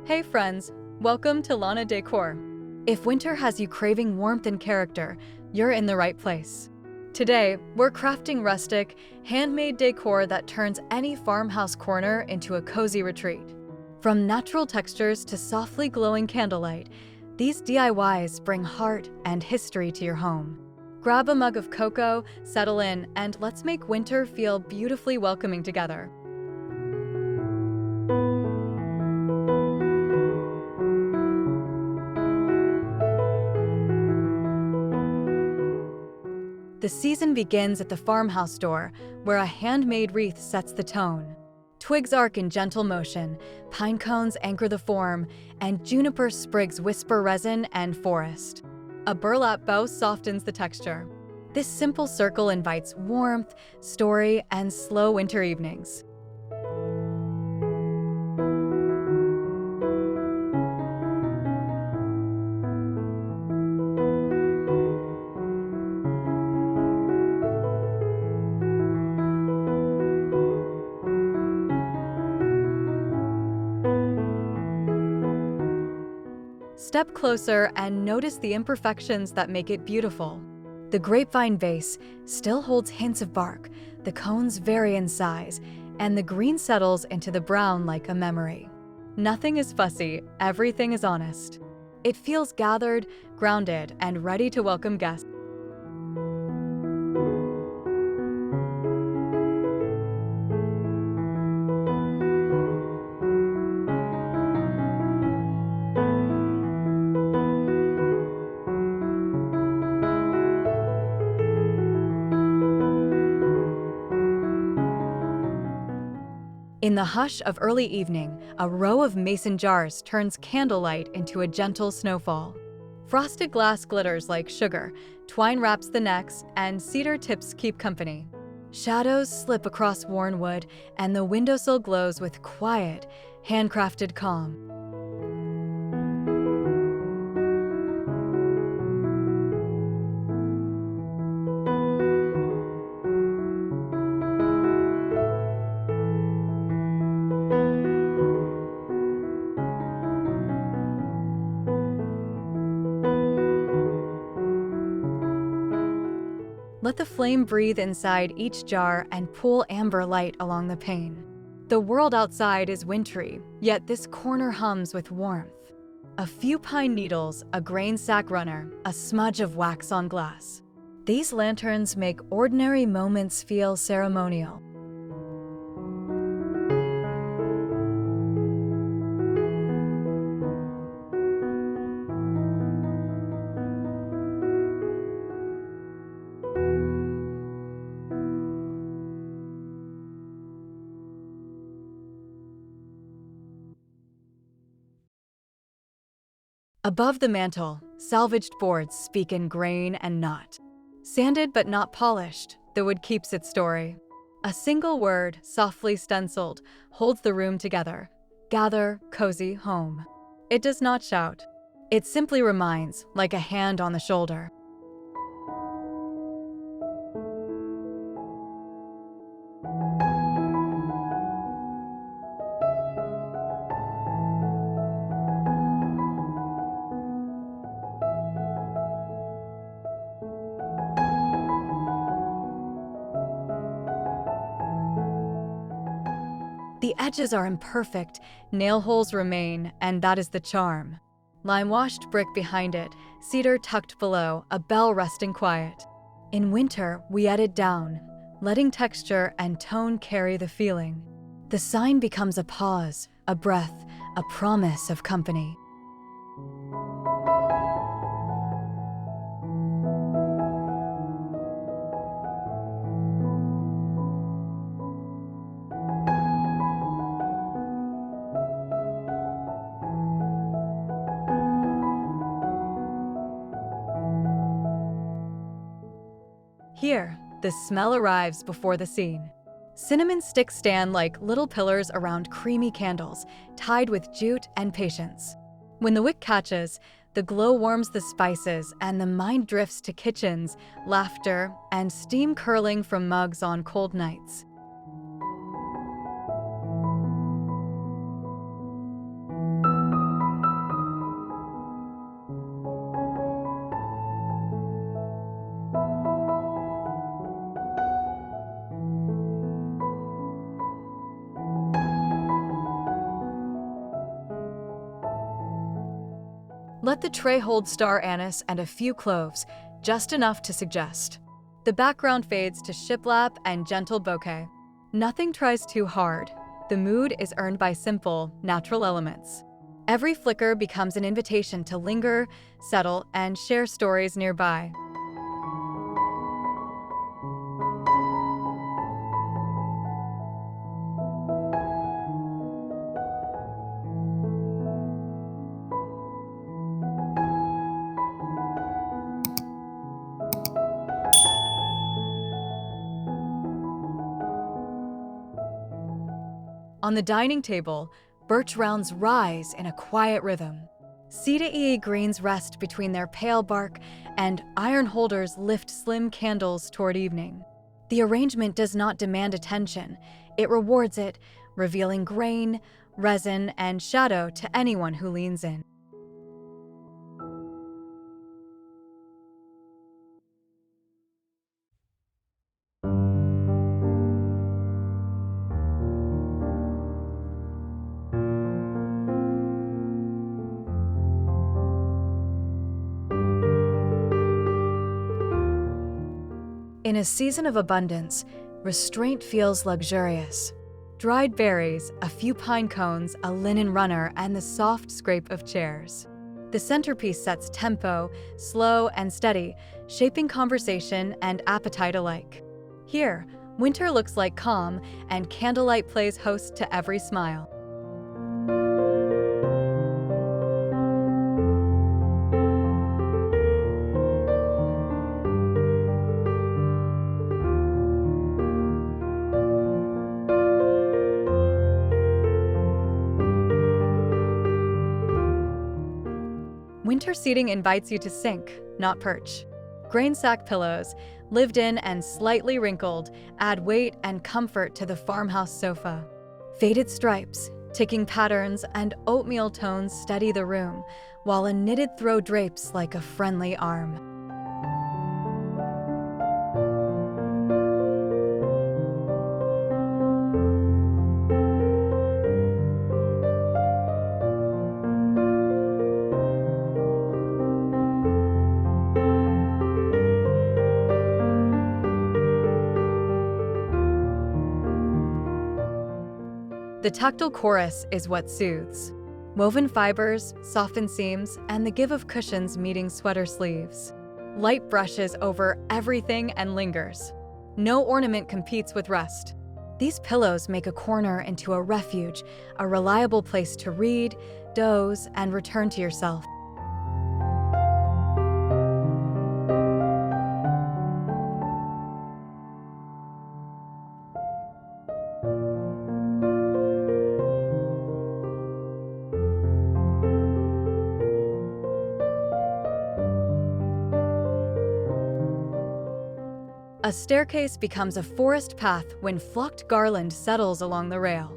Hey friends, welcome to Lana Decor. If winter has you craving warmth and character, you're in the right place. Today, we're crafting rustic, handmade decor that turns any farmhouse corner into a cozy retreat. From natural textures to softly glowing candlelight, these DIYs bring heart and history to your home. Grab a mug of cocoa, settle in, and let's make winter feel beautifully welcoming together. The season begins at the farmhouse door, where a handmade wreath sets the tone. Twigs arc in gentle motion, pine cones anchor the form, and juniper sprigs whisper resin and forest. A burlap bow softens the texture. This simple circle invites warmth, story, and slow winter evenings. Step closer and notice the imperfections that make it beautiful. The grapevine vase still holds hints of bark, the cones vary in size, and the green settles into the brown like a memory. Nothing is fussy, everything is honest. It feels gathered, grounded, and ready to welcome guests. In the hush of early evening, a row of mason jars turns candlelight into a gentle snowfall. Frosted glass glitters like sugar, twine wraps the necks, and cedar tips keep company. Shadows slip across worn wood, and the windowsill glows with quiet, handcrafted calm. Let the flame breathe inside each jar and pull amber light along the pane. The world outside is wintry, yet this corner hums with warmth. A few pine needles, a grain sack runner, a smudge of wax on glass. These lanterns make ordinary moments feel ceremonial. Above the mantel, salvaged boards speak in grain and knot. Sanded but not polished, the wood keeps its story. A single word, softly stenciled, holds the room together. Gather, cozy, home. It does not shout. It simply reminds, like a hand on the shoulder. The edges are imperfect, nail holes remain, and that is the charm. Lime-washed brick behind it, cedar tucked below, a bell resting quiet. In winter, we edit down, letting texture and tone carry the feeling. The sign becomes a pause, a breath, a promise of company. Here, the smell arrives before the scene. Cinnamon sticks stand like little pillars around creamy candles, tied with jute and patience. When the wick catches, the glow warms the spices and the mind drifts to kitchens, laughter, and steam curling from mugs on cold nights. Let the tray hold star anise and a few cloves, just enough to suggest. The background fades to shiplap and gentle bouquet. Nothing tries too hard. The mood is earned by simple, natural elements. Every flicker becomes an invitation to linger, settle, and share stories nearby. On the dining table, birch rounds rise in a quiet rhythm. Cedar greens rest between their pale bark, and iron holders lift slim candles toward evening. The arrangement does not demand attention. It rewards it, revealing grain, resin, and shadow to anyone who leans in. In a season of abundance, restraint feels luxurious. Dried berries, a few pine cones, a linen runner, and the soft scrape of chairs. The centerpiece sets tempo, slow and steady, shaping conversation and appetite alike. Here, winter looks like calm, and candlelight plays host to every smile. Winter seating invites you to sink, not perch. Grain sack pillows, lived in and slightly wrinkled, add weight and comfort to the farmhouse sofa. Faded stripes, ticking patterns, and oatmeal tones steady the room, while a knitted throw drapes like a friendly arm. The tactile chorus is what soothes. Woven fibers, softened seams, and the give of cushions meeting sweater sleeves. Light brushes over everything and lingers. No ornament competes with rest. These pillows make a corner into a refuge, a reliable place to read, doze, and return to yourself. A staircase becomes a forest path when flocked garland settles along the rail.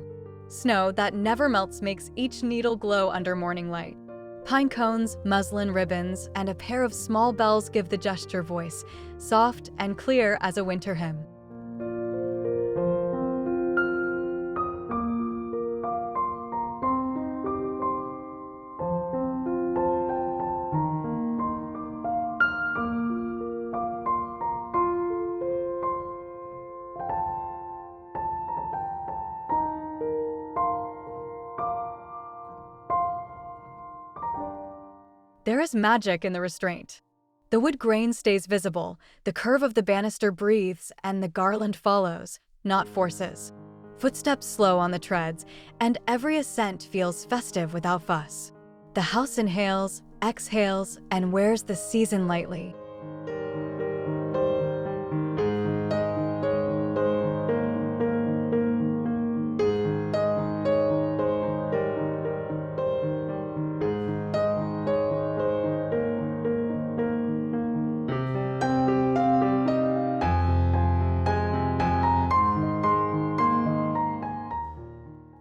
Snow that never melts makes each needle glow under morning light. Pine cones, muslin ribbons, and a pair of small bells give the gesture voice, soft and clear as a winter hymn. There is magic in the restraint. The wood grain stays visible, the curve of the banister breathes, and the garland follows, not forces. Footsteps slow on the treads, and every ascent feels festive without fuss. The house inhales, exhales, and wears the season lightly.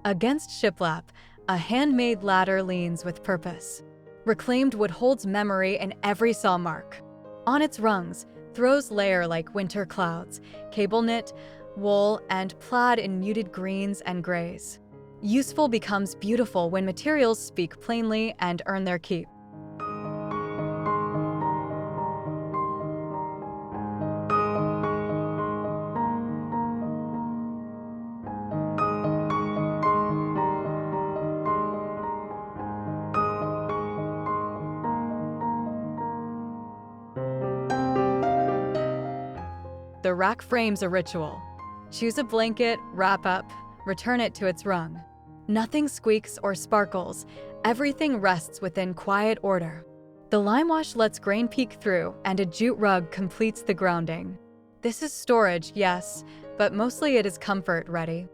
Against shiplap, a handmade ladder leans with purpose. Reclaimed wood holds memory in every saw mark. On its rungs, throws layer like winter clouds, cable knit, wool, and plaid in muted greens and grays. Useful becomes beautiful when materials speak plainly and earn their keep. the rack frame's a ritual. Choose a blanket, wrap up, return it to its rung. Nothing squeaks or sparkles. Everything rests within quiet order. The lime wash lets grain peek through, and a jute rug completes the grounding. This is storage, yes, but mostly it is comfort ready.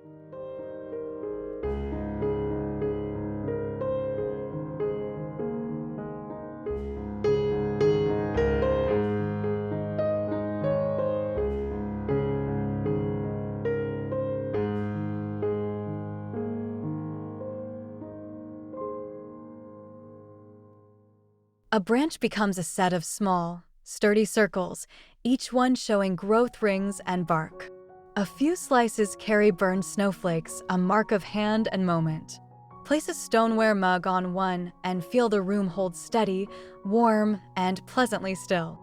A branch becomes a set of small, sturdy circles, each one showing growth rings and bark. A few slices carry burned snowflakes, a mark of hand and moment. Place a stoneware mug on one and feel the room hold steady, warm, and pleasantly still.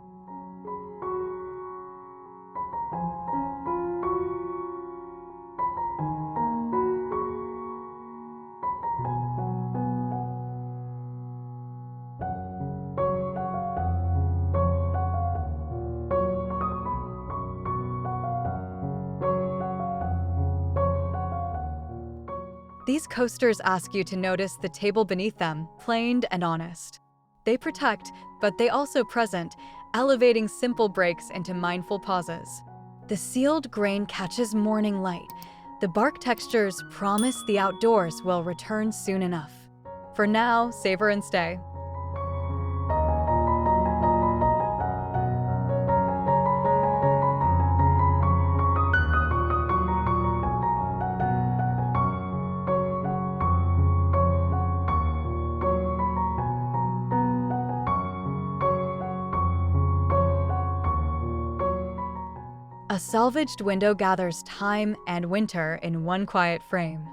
These coasters ask you to notice the table beneath them, planed and honest. They protect, but they also present, elevating simple breaks into mindful pauses. The sealed grain catches morning light. The bark textures promise the outdoors will return soon enough. For now, savor and stay. A salvaged window gathers time and winter in one quiet frame.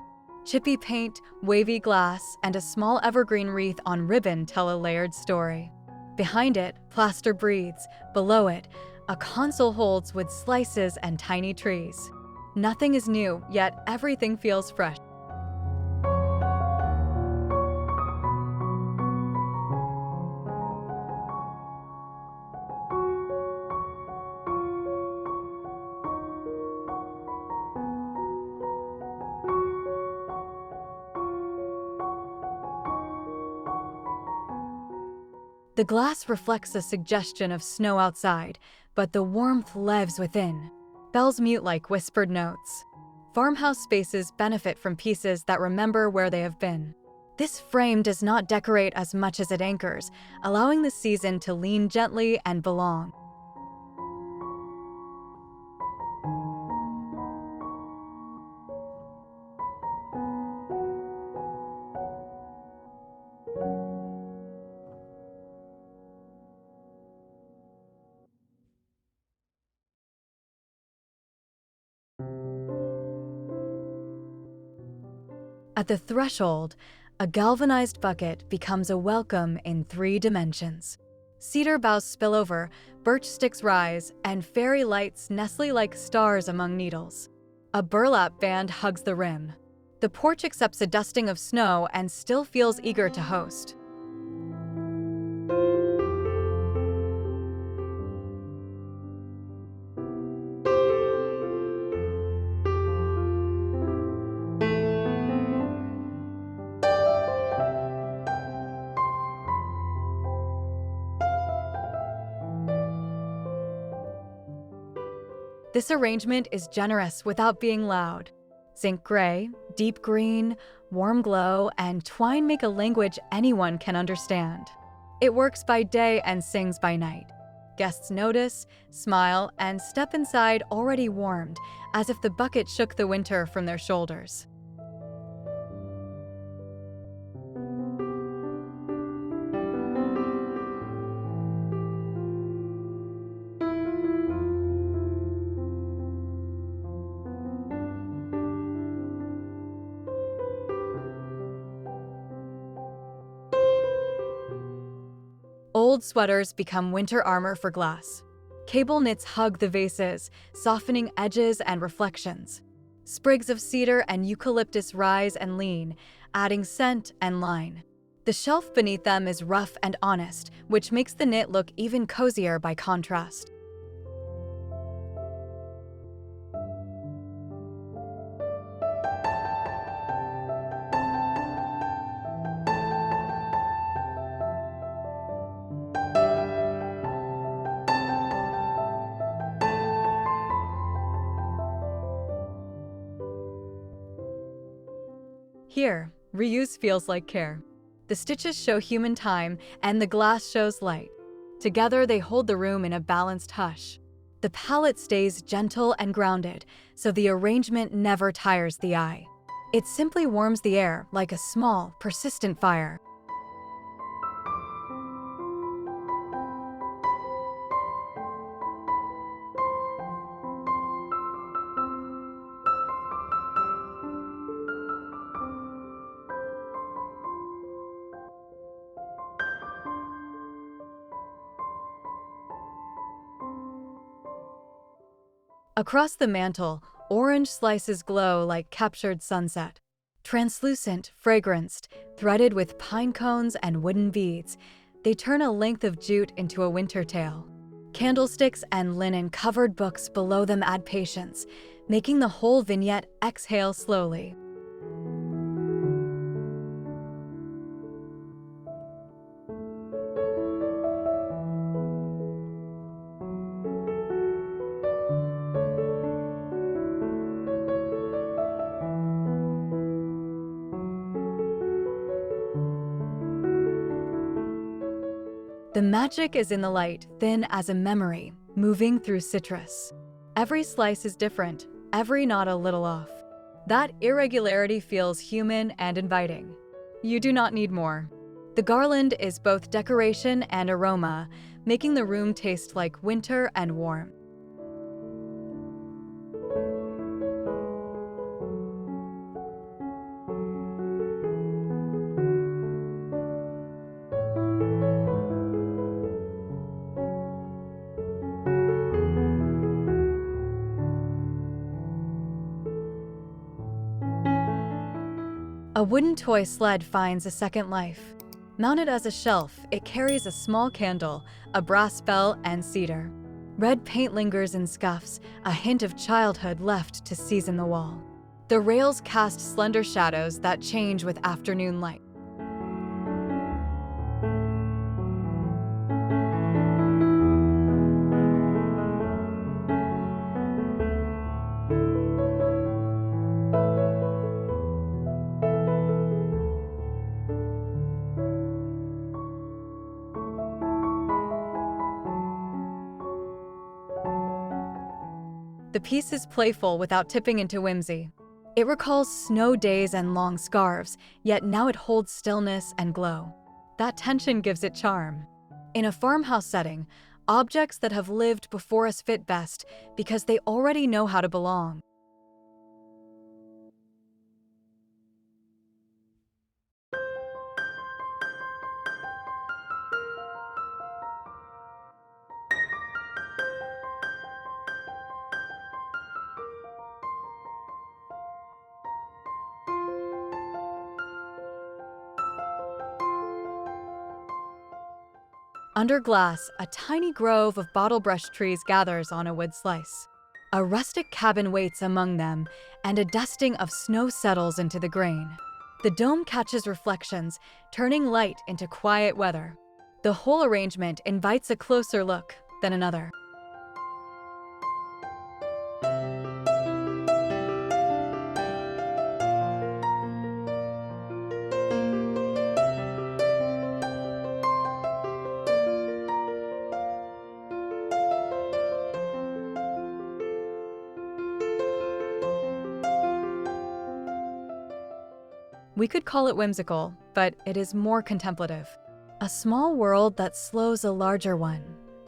Chippy paint, wavy glass, and a small evergreen wreath on ribbon tell a layered story. Behind it, plaster breathes. Below it, a console holds with slices and tiny trees. Nothing is new, yet everything feels fresh. The glass reflects a suggestion of snow outside, but the warmth lives within. Bells mute like whispered notes. Farmhouse spaces benefit from pieces that remember where they have been. This frame does not decorate as much as it anchors, allowing the season to lean gently and belong. At the threshold, a galvanized bucket becomes a welcome in 3 dimensions. Cedar boughs spill over, birch sticks rise, and fairy lights nestle like stars among needles. A burlap band hugs the rim. The porch accepts a dusting of snow and still feels eager to host. This arrangement is generous without being loud. Zinc gray, deep green, warm glow, and twine make a language anyone can understand. It works by day and sings by night. Guests notice, smile, and step inside already warmed, as if the bucket shook the winter from their shoulders. Old sweaters become winter armor for glass. Cable knits hug the vases, softening edges and reflections. Sprigs of cedar and eucalyptus rise and lean, adding scent and line. The shelf beneath them is rough and honest, which makes the knit look even cozier by contrast. Here, reuse feels like care. The stitches show human time, and the glass shows light. Together, they hold the room in a balanced hush. The palette stays gentle and grounded, so the arrangement never tires the eye. It simply warms the air like a small, persistent fire. Across the mantel, orange slices glow like captured sunset. Translucent, fragranced, threaded with pine cones and wooden beads, they turn a length of jute into a winter tale. Candlesticks and linen-covered books below them add patience, making the whole vignette exhale slowly. The magic is in the light, thin as a memory, moving through citrus. Every slice is different, every knot a little off. That irregularity feels human and inviting. You do not need more. The garland is both decoration and aroma, making the room taste like winter and warm. A wooden toy sled finds a second life. Mounted as a shelf, it carries a small candle, a brass bell, and cedar. Red paint lingers in scuffs, a hint of childhood left to season the wall. The rails cast slender shadows that change with afternoon light. The piece is playful without tipping into whimsy. It recalls snow days and long scarves, yet now it holds stillness and glow. That tension gives it charm. In a farmhouse setting, objects that have lived before us fit best because they already know how to belong. Under glass, a tiny grove of bottlebrush trees gathers on a wood slice. A rustic cabin waits among them, and a dusting of snow settles into the grain. The dome catches reflections, turning light into quiet weather. The whole arrangement invites a closer look than another. We could call it whimsical, but it is more contemplative. A small world that slows a larger one,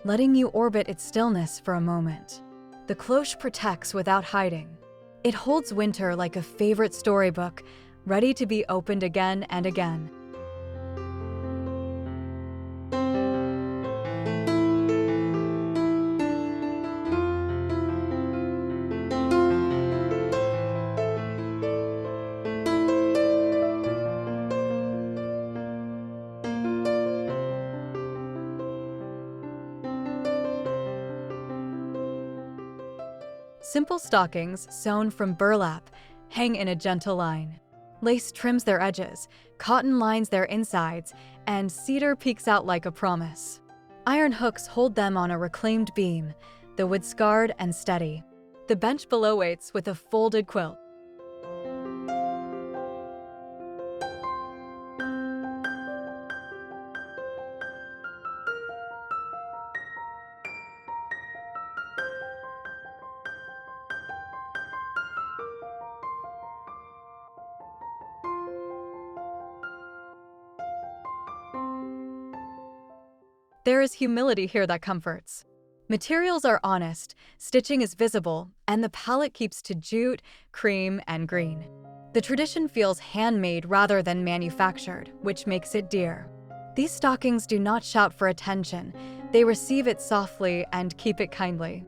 letting you orbit its stillness for a moment. The cloche protects without hiding. It holds winter like a favorite storybook, ready to be opened again and again. Simple stockings, sewn from burlap, hang in a gentle line. Lace trims their edges, cotton lines their insides, and cedar peeks out like a promise. Iron hooks hold them on a reclaimed beam, the wood scarred and steady. The bench below waits with a folded quilt. There is humility here that comforts. Materials are honest, stitching is visible, and the palette keeps to jute, cream, and green. The tradition feels handmade rather than manufactured, which makes it dear. These stockings do not shout for attention. They receive it softly and keep it kindly.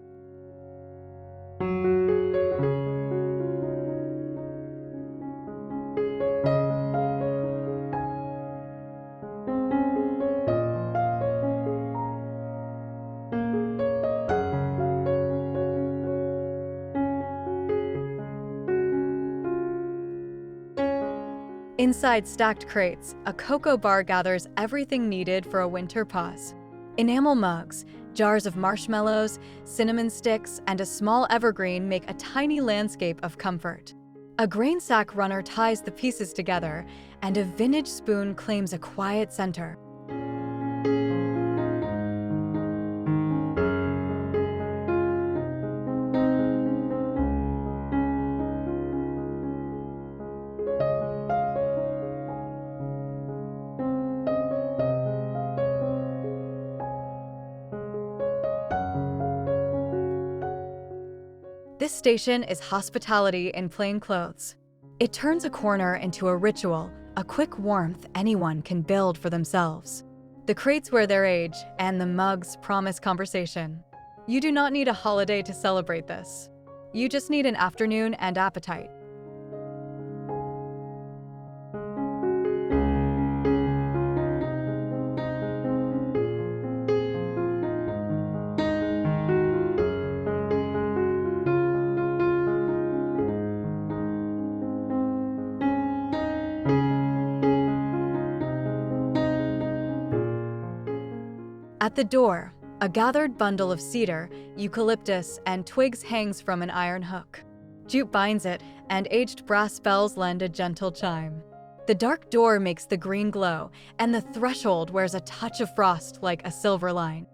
Inside stacked crates, a cocoa bar gathers everything needed for a winter pause. Enamel mugs, jars of marshmallows, cinnamon sticks, and a small evergreen make a tiny landscape of comfort. A grain sack runner ties the pieces together, and a vintage spoon claims a quiet center. This station is hospitality in plain clothes. It turns a corner into a ritual, a quick warmth anyone can build for themselves. The crates wear their age, and the mugs promise conversation. You do not need a holiday to celebrate this. You just need an afternoon and appetite. At the door, a gathered bundle of cedar, eucalyptus, and twigs hangs from an iron hook. Jute binds it, and aged brass bells lend a gentle chime. The dark door makes the green glow, and the threshold wears a touch of frost like a silver line.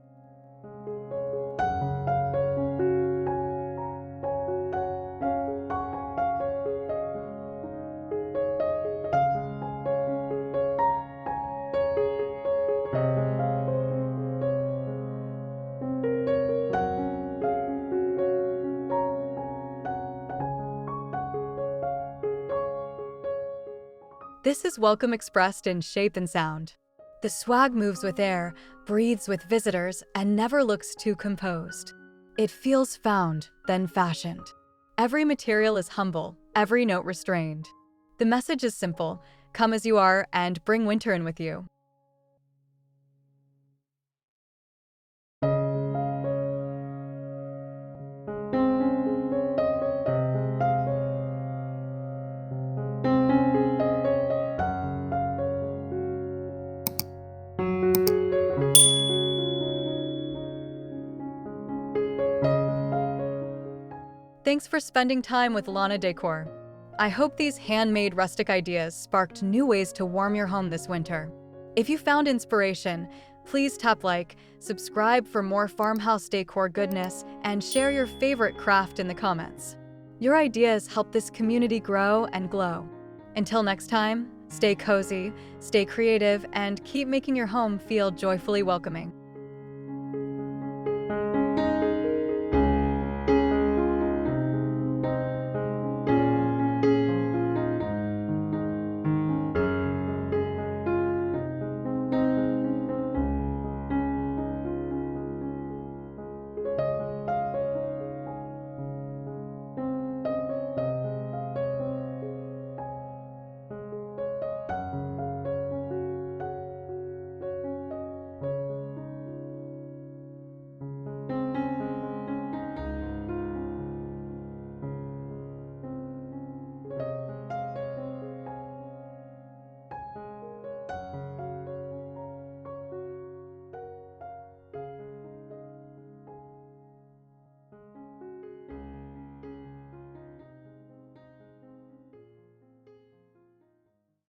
This is welcome expressed in shape and sound. The swag moves with air, breathes with visitors, and never looks too composed. It feels found, then fashioned. Every material is humble, every note restrained. The message is simple: come as you are and bring winter in with you. Thanks for spending time with Lana Decor. I hope these handmade rustic ideas sparked new ways to warm your home this winter. If you found inspiration, please tap like, subscribe for more farmhouse decor goodness, and share your favorite craft in the comments. Your ideas help this community grow and glow. Until next time, stay cozy, stay creative, and keep making your home feel joyfully welcoming.